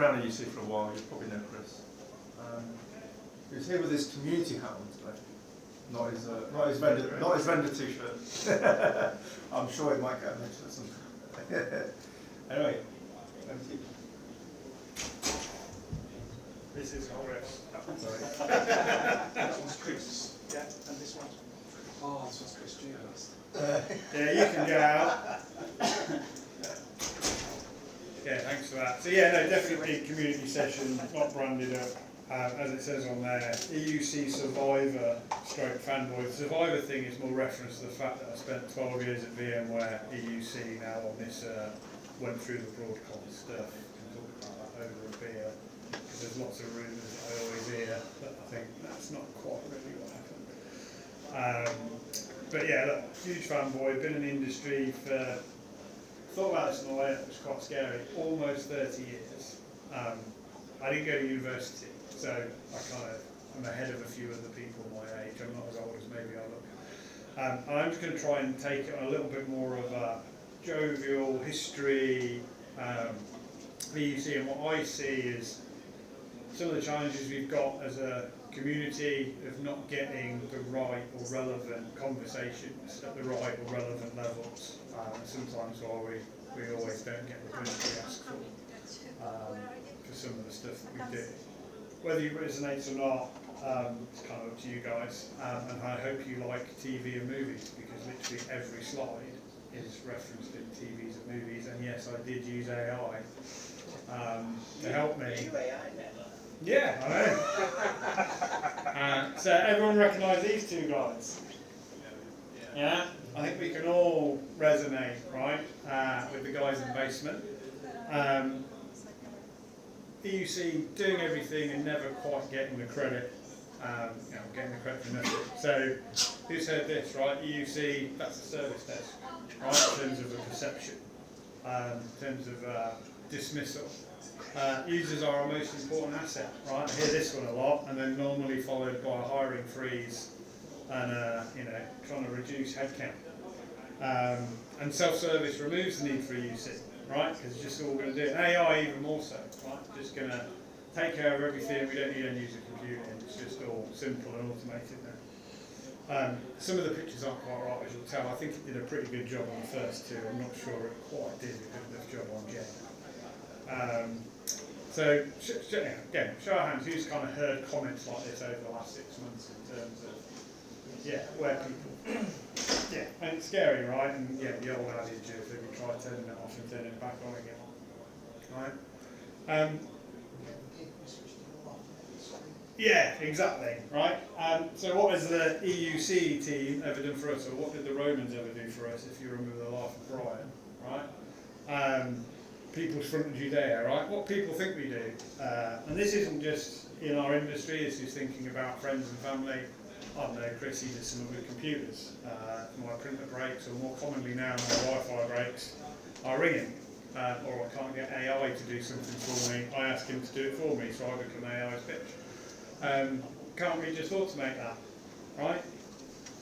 around EUC for a while, you probably know Chris. He was here with his community hat on today. Not his vendor t-shirt. I'm sure he might get a mention or something. Anyway, thank you. This is Chris. Sorry. That one's Chris. Yeah, and this one. Oh, this one's Chris Dewhirst. Yeah, you can go out. Yeah, thanks for that. So yeah, no, definitely community session, not branded up. As it says on there, EUC Survivor stroke fanboy. The Survivor thing is more reference to the fact that I spent 12 years at VMware. EUC now on this went through the Broadcom stuff. We can talk about that over a beer, because there's lots of rumours that I always hear, but I think that's not quite really what happened. But yeah, look, huge fanboy, been in the industry for, thought about this on the way up, it was quite scary, almost 30 years. I didn't go to university, so I'm ahead of a few other people my age. I'm not as old as maybe I look. And I'm just going to try and take it on a little bit more of a jovial history, EUC, and what I see is some of the challenges we've got as a community of not getting the right or relevant conversations at the right or relevant levels. Sometimes why we always don't get the punch we ask for some of the stuff that we do. Whether it resonates or not, it's kind of up to you guys. And I hope you like TV and movies, because literally every slide is referenced in TVs and movies. And yes, I did use AI to help me. Are you AI now? Yeah, I know. So everyone recognise these two guys? Yeah? I think we can all resonate, right, with the guys in the basement. EUC doing everything and never quite getting the credit, getting the credit for nothing. So who's heard this, right? EUC, that's a service desk, right, in terms of the perception, in terms of dismissal. Users are our most important asset, right? I hear this one a lot, and then normally followed by a hiring freeze and trying to reduce headcount. And self-service removes the need for EUC, right? Because it's just all going to do it. AI even more so, right? Just going to take care of everything. We don't need end user computing. It's just all simple and automated now. Some of the pictures aren't quite right, as you'll tell. I think it did a pretty good job on the first two. I'm not sure it quite did a good enough job on Jen. So, again, show of hands, who's kind of heard comments like this over the last 6 months in terms of, where people, and it's scary, right? And the old adage of if we try turning it off and turning it back on again, right? Yeah, exactly, right? So what has the EUC team ever done for us, or what did the Romans ever do for us, if you remember the life of Brian, right? People's front of Judea, right? What people think we do. And this isn't just in our industry, this is thinking about friends and family. I don't know, Chris, he did something with computers. My printer breaks, or more commonly now, my Wi-Fi breaks, I ring him. Or I can't get AI to do something for me, I ask him to do it for me, so I become AI's bitch. Can't we just automate that, right?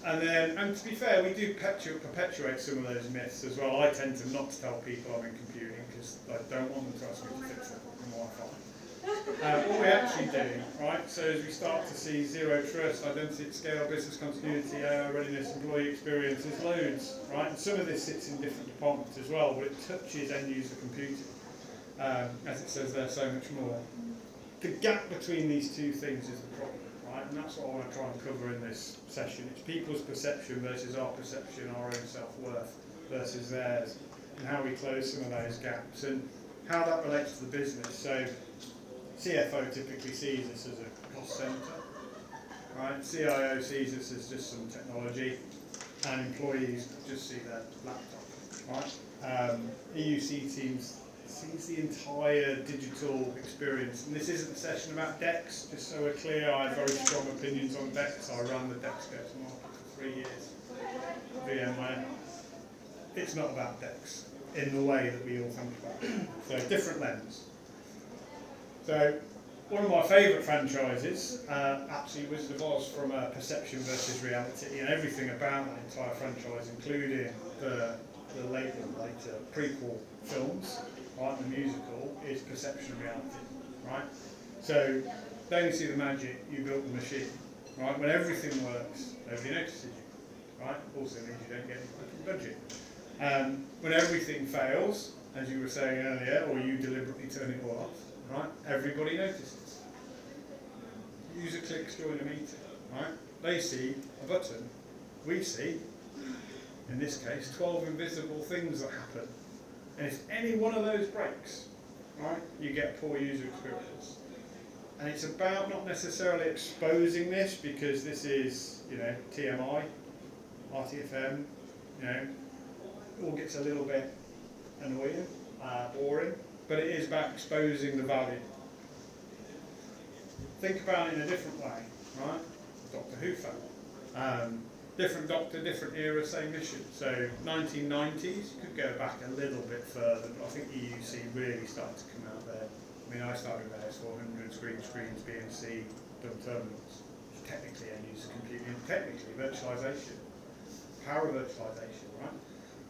And to be fair, we do perpetuate some of those myths as well. I tend to not tell people I'm in computing because I don't want them to ask me to fix it in Wi-Fi. What we actually do, right, so as we start to see zero trust, identity at scale, business continuity, AI readiness, employee experience, there's loads, right? And some of this sits in different departments as well, but it touches end user computing. As it says there, so much more. The gap between these two things is the problem. And that's what I want to try and cover in this session. It's people's perception versus our perception, our own self-worth versus theirs, and how we close some of those gaps, and how that relates to the business. So CFO typically sees this as a cost centre, right? CIO sees this as just some technology, and employees just see their laptop, right? EUC teams sees the entire digital experience. And this isn't a session about DEX, just so we're clear. I have very strong opinions on DEX. I ran the DEX go-to-market for 3 years at VMware. It's not about DEX in the way that we all think about it. So, different lens. So, one of my favourite franchises, actually Wizard of Oz, from a perception versus reality, and everything about that entire franchise, including the later prequel films, right, the musical, is perception and reality. right? So they only see the magic, you built the machine, right? When everything works, nobody notices you, right? Also means you don't get any budget. When everything fails, as you were saying earlier, or you deliberately turn it all off, right? Everybody notices. User clicks join a meeting, right? They see a button. We see, in this case, 12 invisible things that happen. And if any one of those breaks, right, you get poor user experience. And it's about not necessarily exposing this, because this is, you know, TMI, RTFM, you know, it all gets a little bit annoying, boring, but it is about exposing the value. Think about it in a different way, right? Doctor Who fan. Different doctor, different era, same mission. So 1990s, you could go back a little bit further, but I think EUC really started to come out there. I mean, I started with AS400, screens, BNC, dumb terminals. Technically end user computing, technically virtualization. Power virtualization,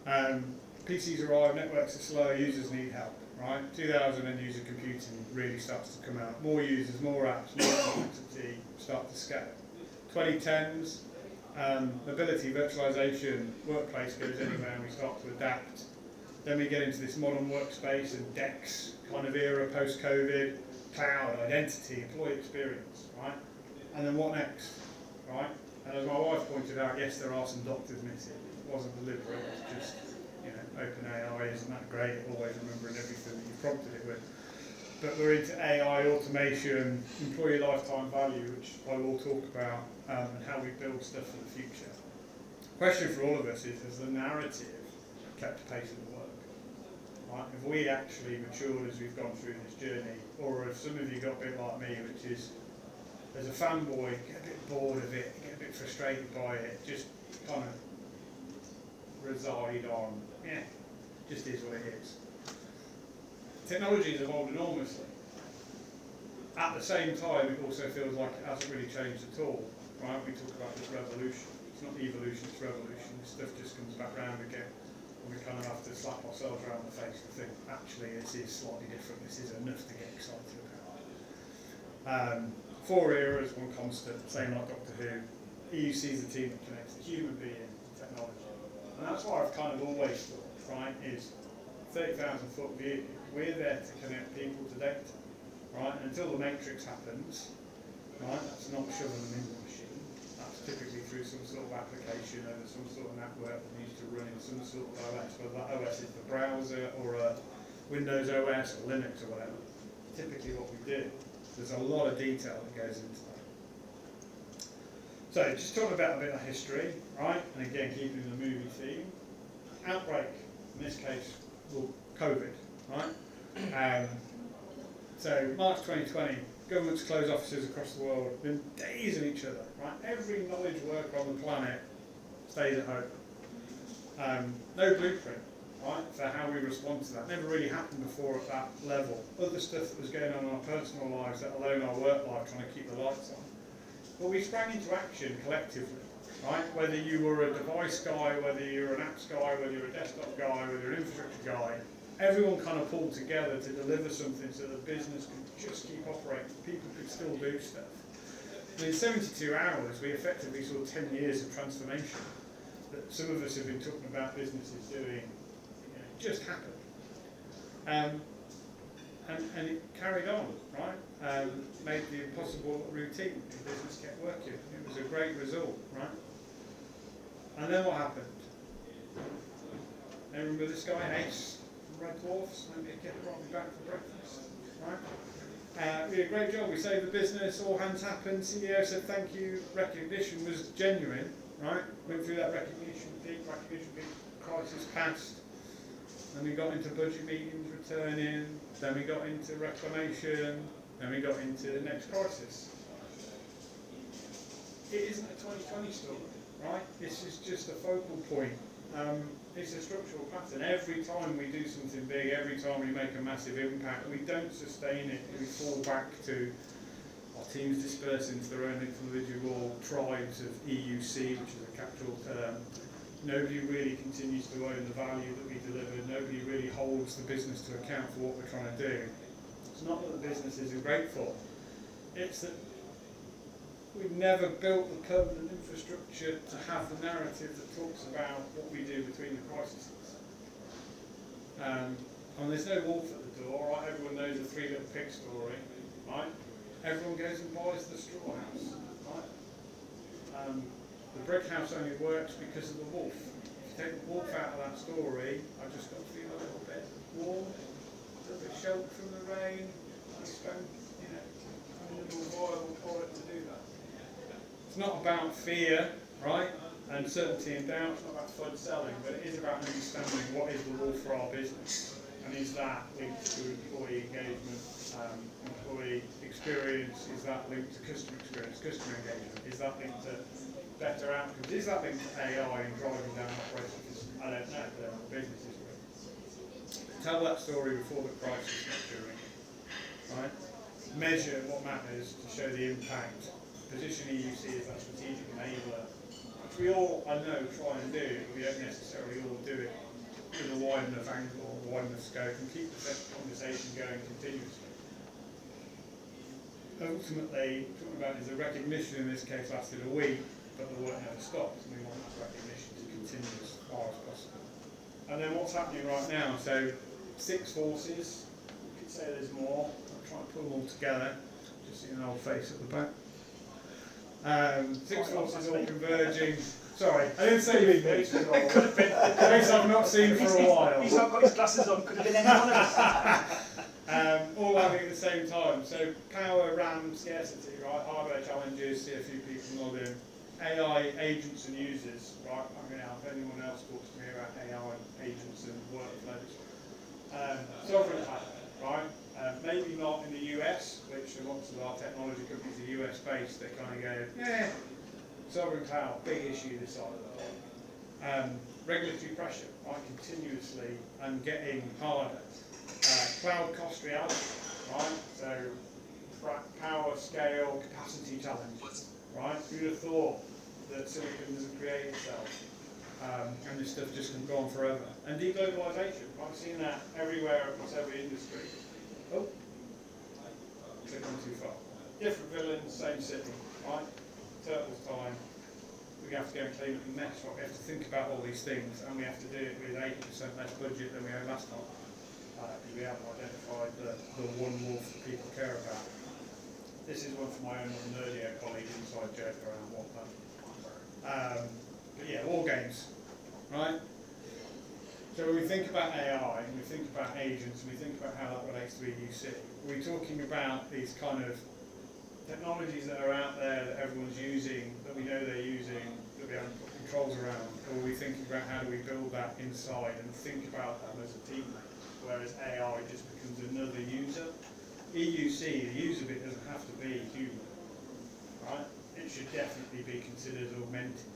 right? PCs arrive, networks are slow, users need help, right? 2000 end user computing really starts to come out. More users, more apps, more complexity, start to scale. 2010s, mobility, virtualization, workplace goes anywhere and we start to adapt. Then we get into this modern workspace and DEX kind of era, post-COVID, cloud, identity, employee experience, right? And then what next, right? And as my wife pointed out, yes, there are some doctors missing. It wasn't deliberate, it's just, you know, OpenAI isn't that great at always remembering everything that you prompted it with. But we're into AI, automation, employee lifetime value, which I will talk about, and how we build stuff for the future. Question for all of us is, has the narrative kept pace with the work? Right? Have we actually matured as we've gone through this journey? Or have some of you got a bit like me, which is, as a fanboy, get a bit bored of it, get a bit frustrated by it, just kind of reside on, yeah, just is what it is. Technology has evolved enormously. At the same time, it also feels like it hasn't really changed at all. Right? We talk about this revolution. It's not evolution, it's revolution. This stuff just comes back round again. And we kind of have to slap ourselves around the face and think, actually, this is slightly different. This is enough to get excited about. 4 eras, one constant, same like Doctor Who. EUC is the team that connects the human being to technology. And that's what I've kind of always thought, right, is 30,000 foot view. We're there to connect people to data, right? And until the matrix happens, right, that's not shoving them in the machine. That's typically through some sort of application over some sort of network that needs to run in some sort of OS, whether that OS is the browser or a Windows OS or Linux or whatever. Typically what we do. There's a lot of detail that goes into that. So just talking about a bit of history, right? And again, keeping the movie theme. Outbreak, in this case, well, COVID, right? So March 2020, governments close offices across the world, been days of each other, right? Every knowledge worker on the planet stays at home. No blueprint, right, for how we respond to that. Never really happened before at that level. Other stuff that was going on in our personal lives, let alone our work life, trying to keep the lights on. But we sprang into action collectively, right? Whether you were a device guy, whether you were an apps guy, whether you're a desktop guy, whether you're an infrastructure guy, everyone kind of pulled together to deliver something so that business could just keep operating. People could still do stuff. And in 72 hours, we effectively saw 10 years of transformation that some of us have been talking about businesses doing, you know, just happened. And it carried on, right? Made the impossible routine. The business kept working. It was a great result, right? And then what happened? Remember this guy, Ace from Red Dwarfs? Maybe get brought me back for breakfast, right? We did a great job. We saved the business. All hands happened. CEO said thank you. Recognition was genuine, right? Went through that recognition peak, crisis passed. Then we got into budget meetings, returning. Then we got into reclamation. Then we got into the next crisis. It isn't a 2020 story, right? This is just a focal point. It's a structural pattern. Every time we do something big, every time we make a massive impact, we don't sustain it. We fall back to our teams disperse into their own individual tribes of EUC, which is a capital term. Nobody really continues to own the value that we delivered. Nobody really holds the business to account for what we're trying to do. It's not that the business isn't great for them. It's that we've never built the permanent infrastructure to have the narrative that talks about what we do between the crises. And there's no wolf at the door, right? Everyone knows the Three Little Pigs story, right? Everyone goes and buys the straw house, right? The brick house only works because of the wolf. If you take the wolf out of that story, I've just got to feel a little bit warm, a little bit sheltered from the rain. I spend, a little viable product to do that. It's not about fear, right? Uncertainty and doubt. It's not about flood selling, but it is about understanding what is the wolf for our business, and is that linked to employee engagement, employee experience? Is that linked to customer experience, customer engagement? Is that linked to better outcomes? Is that linked to AI and driving down operations? I don't know, but the business is with. Tell that story before the crisis, not during, right? Measure what matters to show the impact. Position EUC as that strategic enabler, which we all, I know, try and do, but we don't necessarily all do it with a wide enough angle, wide enough scope, and keep the conversation going continuously. Ultimately, what we're talking about is the recognition in this case lasted a week, but the work never stopped, and we want that recognition to continue as far as possible. And then what's happening right now? So 6 forces, you could say there's more. I'll try and put them all together. Just see an old face at the back. 6 forces all converging. Sorry, I didn't say you face was old. Face I've not seen for a while. He's not got his glasses on, could have been any one of us. All having at the same time. So power, RAM, scarcity, right? Hardware challenges, see a few people nodding. AI, agents and users, right? I'm going to have anyone else talk to me about AI, agents and workflows. Sovereign cloud, right? Maybe not in the US, which lots of our technology companies are US based, they kind of go, yeah, sovereign cloud, big issue this side of the world. Regulatory pressure, right, continuously and getting harder. Cloud cost reality, right? So power, scale, capacity challenges, right? Who'd have thought that silicon doesn't create itself? And this stuff just can go on forever. And deglobalization, I've seen that everywhere across every industry. Oh, click on too far. Different villains, same city, right? Turtles time. We have to go and clean up the mess, right? We have to think about all these things, and we have to do it with 80% less budget than we had last time. Because we haven't identified the one wolf that people care about. This is one for my own nerdier colleague, inside joke around what that. But yeah, war games, right? So when we think about AI, and we think about agents, and we think about how that relates to EUC, we're talking about these kind of technologies that are out there that everyone's using, that we know they're using, that we haven't put controls around, or are we thinking about how do we build that inside and think about them as a teammate, whereas AI just becomes another user. EUC, the user bit doesn't have to be human, right? It should definitely be considered augmented.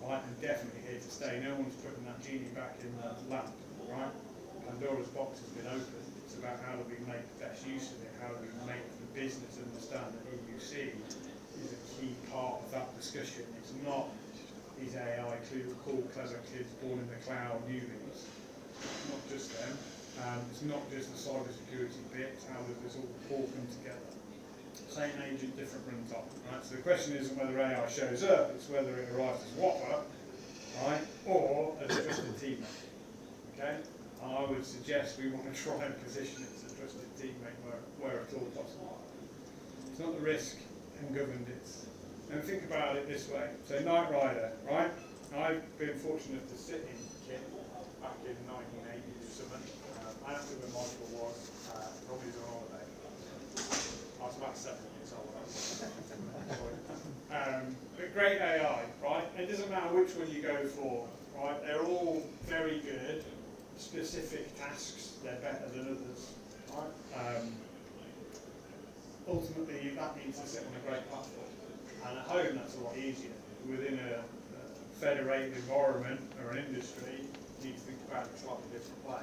Right, and definitely here to stay. No one's putting that genie back in the lamp, right? Pandora's box has been opened. It's about how do we make the best use of it, how do we make the business understand that EUC is a key part of that discussion. It's not these AI cool, clever kids born in the cloud newbies. It's not just them. It's not just the cyber security bit, it's how does this all come together. Same agent, different runtime, right? So the question isn't whether AI shows up, it's whether it arrives as Whopper, right, or as a trusted teammate, okay? And I would suggest we want to try and position it as a trusted teammate where at all possible. It's not the risk ungoverned, it's, and think about it this way. So Knight Rider, right? I've been fortunate to sit in kit back in 1980 or something. I asked him when Michael was, probably was on holiday. I was about 7 years old. But great AI, right? It doesn't matter which one you go for, right? They're all very good. Specific tasks, they're better than others, right? Ultimately, that needs to sit on a great platform. And at home, that's a lot easier. Within a federated environment or an industry, you need to think about it a slightly different way.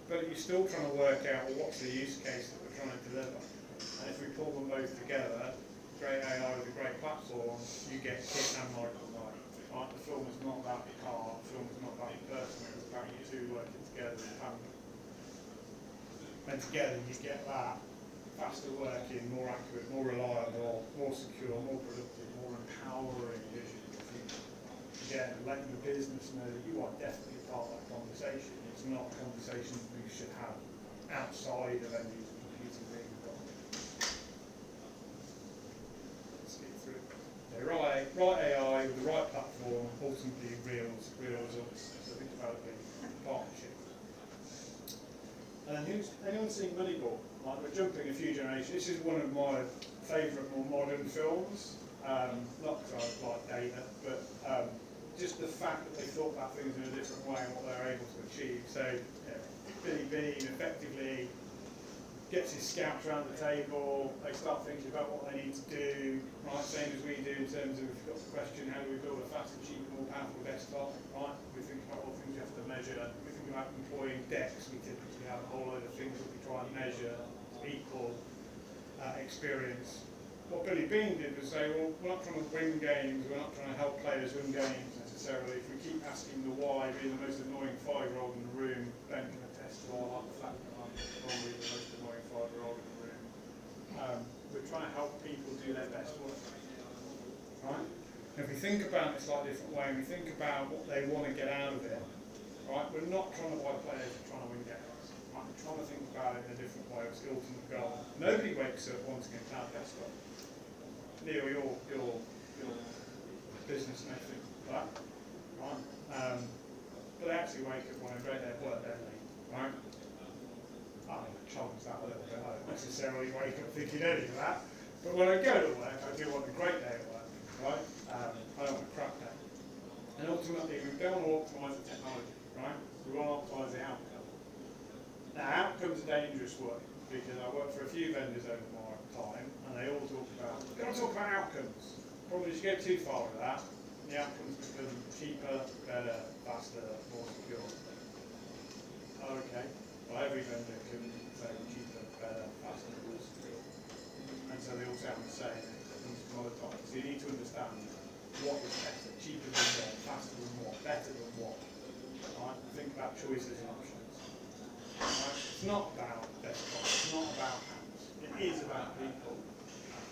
But you're still trying to work out, well, what's the use case that we're trying to deliver? And if we pull them both together, great AI with a great platform, you get Kit and Michael Knight. Right? The film is not about the car, the film is not about the person, it's about you two working together in tandem. And together you get that faster working, more accurate, more reliable, more secure, more productive, more empowering vision of the future. Again, letting the business know that you are definitely part of that conversation. It's not a conversation that we should have outside of end user computing being done. Let's get through it. So right AI with the right platform, ultimately real results. So think about it being partnership. And then anyone seen Moneyball? Like, we're jumping a few generations. This is one of my favourite more modern films. Not because I like data, but just the fact that they thought about things in a different way and what they were able to achieve. So Billy Bean effectively gets his scouts around the table, they start thinking about what they need to do, right, same as we do in terms of, if you've got the question, how do we build a faster, cheaper, more powerful desktop, right? We think about all the things you have to measure. We think about employing decks. We typically have a whole load of things that we try and measure to equal experience. What Billy Bean did was say, well, we're not trying to win games, we're not trying to help players win games necessarily. If we keep asking the why, being the most annoying 5-year-old in the room, Ben can attest to all like the fact that I'm probably the most annoying 5-year-old in the room. We're trying to help people do their best work. Right? And if we think about it a slightly different way, and we think about what they want to get out of it, right? We're not trying to buy players, we're trying to win games. Right? We're trying to think about it in a different way. It's the ultimate goal. Nobody wakes up wanting a cloud desktop. Neil, your business may think that, right? But they actually wake up wanting a great day at work, don't they? Right? I challenge that a little bit. I don't necessarily wake up thinking any of that. But when I go to work, I do want a great day at work, right? I don't want a crap day. And ultimately, we don't want to optimise the technology, right? We want to optimise the outcome. Now, outcomes are dangerous work, because I worked for a few vendors over my time, and they all talk about, we don't talk about outcomes. The problem is you go too far with that, and the outcomes become cheaper, better, faster, more secure. Okay, well every vendor can say cheaper, better, faster, more secure. And so they all sound the same in commoditized. So you need to understand what is better, cheaper than what, faster than what, better than what. Right? Think about choices and options. Right? It's not about desktop, it's not about apps. It is about people,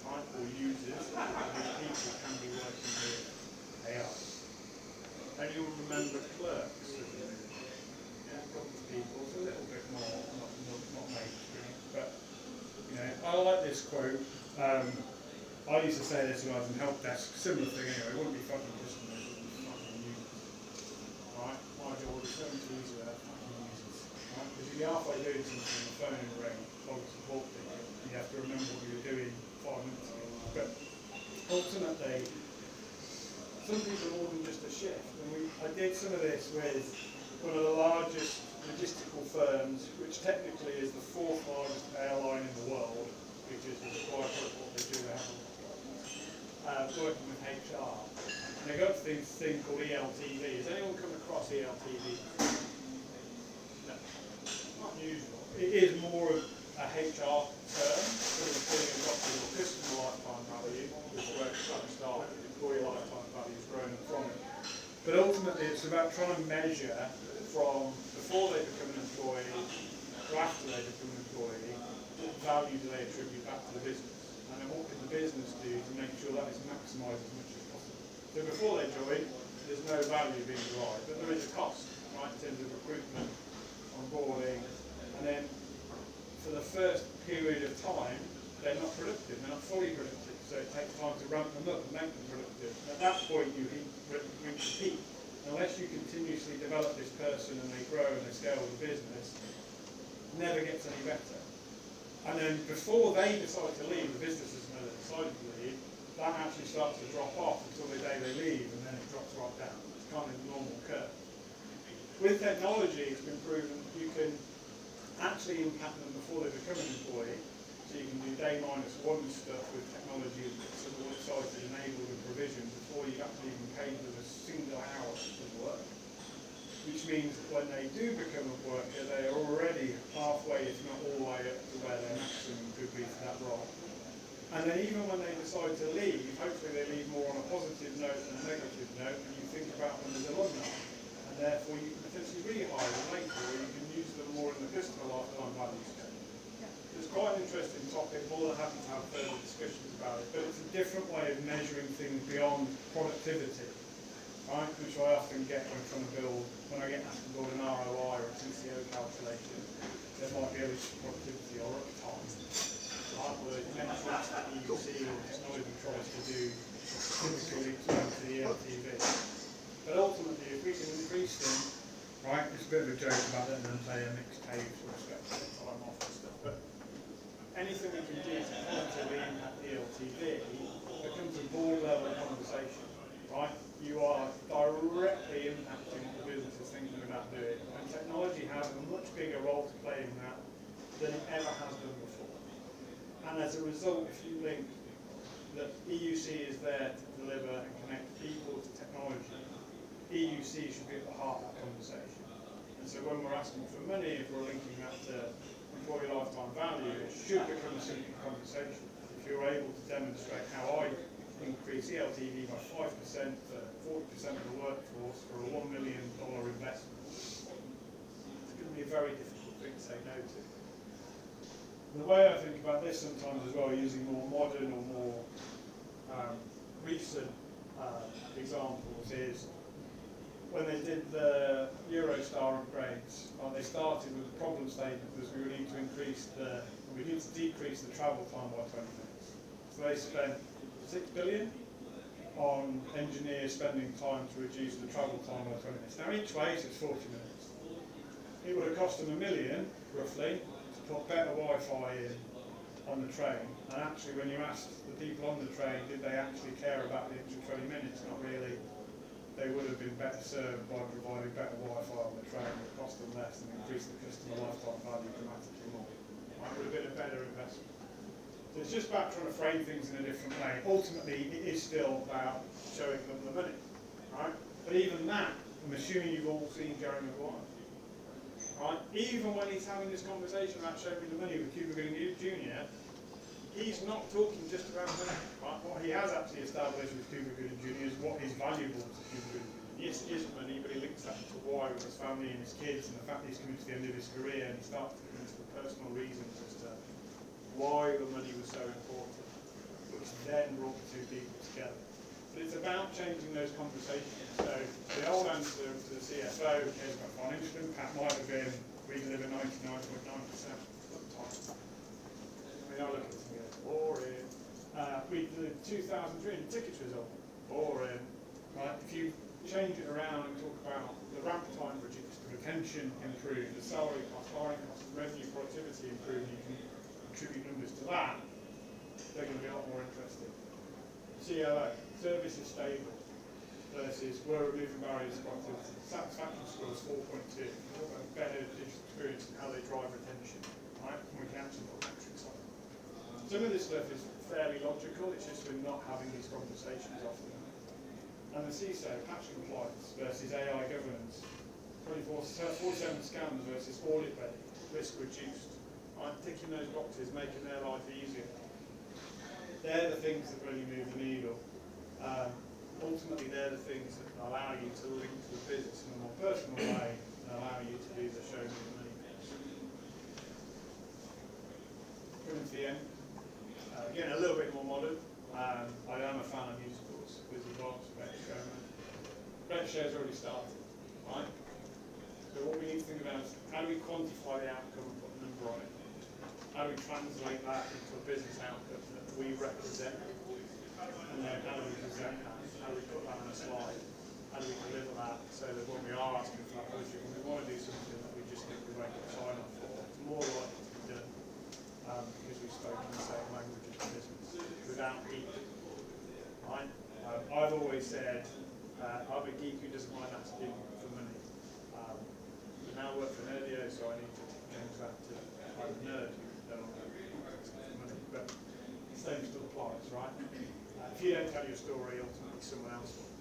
right? Or users, and these people can be working with AI. And you'll remember clerks. Yeah, a couple of people, it's a little bit more, not mainstream, but you know, I like this quote. I used to say this when I was in help desk, similar thing anyway, it wouldn't be fucking customers, it would be fucking users. Right? My job is so much easier than fucking users. Right? Because if you're halfway doing something and the phone will ring, probably support people, you have to remember what you were doing 5 minutes ago. But ultimately, some people are more than just a shift. And I did some of this with one of the largest logistical firms, which technically is the 4th largest airline in the world, because of the quality of what they do, working with HR. And they got this thing called ELTV. Has anyone come across ELTV? No, not usual. It is more of a HR term, sort of pulling across your customer lifetime value, which is where it started. Employee lifetime value has grown from it. But ultimately, it's about trying to measure from before they become an employee to after they become an employee, what value do they attribute back to the business? And then what can the business do to make sure that is maximised as much as possible? So before they join, there's no value being derived, but there is a cost, right, in terms of recruitment, onboarding, and then for the first period of time, they're not productive, they're not fully productive, so it takes time to ramp them up and make them productive. And at that point, you reach the peak. Unless you continuously develop this person and they grow and they scale the business, it never gets any better. And then before they decide to leave, the business doesn't know they decided to leave, that actually starts to drop off until the day they leave, and then it drops right down. It's kind of a normal curve. With technology, it's been proven you can actually impact them before they become an employee. So you can do day -1 stuff with technology that's sort of excited, enabled, and provisioned before you've actually even paid them a single hour of work. Which means that when they do become a worker, they are already halfway, if not all the way up to where their maximum could be for that role. And then even when they decide to leave, hopefully they leave more on a positive note than a negative note, and you think about them as alumni. And therefore you can potentially rehire them later, or you can use them more in the customer lifetime value scale. It's quite an interesting topic, more than happy to have further discussions about it, but it's a different way of measuring things beyond productivity, right? Which I often get when trying to build, when I get asked to build an ROI or a TCO calculation, there might be a productivity or uptime. Right? Where the metrics that EUC or technology tries to do typically turn to the LTV. But ultimately, if we can increase them, right, it's a bit of a joke about letting them play a mixed tape with respect to time off and stuff, but anything we can do to positively impact the LTV becomes a board level conversation, right? You are directly impacting what the business is thinking about doing, and technology has a much bigger role to play in that than it ever has done before. And as a result, if you link that EUC is there to deliver and connect people to technology, EUC should be at the heart of that conversation. And so when we're asking for money, if we're linking that to employee lifetime value, it should become a simple conversation. If you're able to demonstrate how I increase LTV by 5% for 40% of the workforce for a $1 million investment, it's going to be a very difficult thing to say no to. The way I think about this sometimes as well, using more modern or more recent examples, is when they did the Eurostar upgrades, they started with the problem statement was we need to decrease the travel time by 20 minutes. So they spent $6 billion on engineers spending time to reduce the travel time by 20 minutes. Now each way it's 40 minutes. It would have cost them $1 million, roughly, to put better Wi-Fi in on the train. And actually when you asked the people on the train, did they actually care about the extra 20 minutes? Not really. They would have been better served by providing better Wi-Fi on the train. It would cost them less and increase the customer lifetime value dramatically more. It would have been a better investment. So it's just about trying to frame things in a different way. Ultimately, it is still about showing them the money, right? But even that, I'm assuming you've all seen Jerry Maguire, right? Even when he's having this conversation about showing me the money with Cuba Gooding Jr., he's not talking just about money, right? What he has actually established with Cuba Gooding Jr. is what is valuable to Cuba Gooding Jr. Yes, it is money, but he links that to why with his family and his kids and the fact that he's coming to the end of his career, and he starts to get into the personal reasons as to why the money was so important, which then brought the two people together. But it's about changing those conversations. So the old answer to the CFO, who cares about financial impact, might have been we deliver 99.9% of the time. I mean, I look at it and go, boring. We did 2,300 tickets result, boring. Right? If you change it around and talk about the ramp time reduced, the retention improved, the salary cost, hiring cost, revenue productivity improved, you can attribute numbers to that, they're going to be a lot more interesting. CLO, service is stable versus we're removing barriers to productivity. Satisfaction score is 4.2. We've got a better digital experience in how they drive retention, right? And we can actually put metrics on it. Some of this stuff is fairly logical, it's just we're not having these conversations often. And the CISO, patch compliance versus AI governance, 47 scans versus audit ready, risk reduced. Right? Ticking those boxes, making their life easier. They're the things that really move the needle. Ultimately, they're the things that allow you to link to the business in a more personal way and allow you to do the show me the money piece. Coming to the end. Again, a little bit more modern. I am a fan of musicals with advanced Brett Showman. Brett Show's already started, right? So what we need to think about is how do we quantify the outcome and put a number on it? How do we translate that into a business outcome that we represent? And then how do we present that? How do we put that on a slide? How do we deliver that so that when we are asking for that budget, when we want to do something that we just think we won't get sign off for, it's more likely to be done because we've spoken the same language as the business without geek. Right? I've always said I'm a geek who doesn't mind asking for money. I now work for Nerdio, so I need to change that to I'm a nerd who don't want to ask for money. But the same still applies, right? If you don't tell your story, ultimately someone else will.